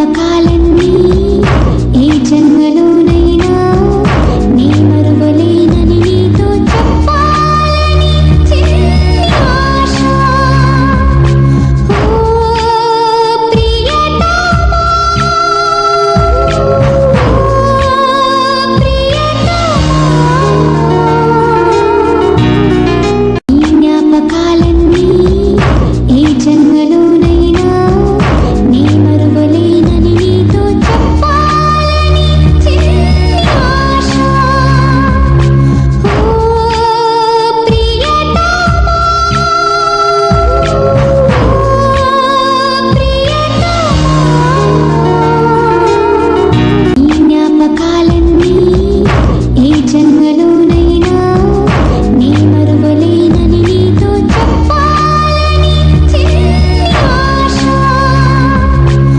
జ్ఞాపకాలన్నీ ఏ జన్మలోనైనా నీ మరువలేనని నీతో చెప్పాలని చిన్ని ఆశ. ఓ ప్రియతమా, ఈ జ్ఞాపకాలన్నీ ఏ జన్మలోనైనా నీ మరువలే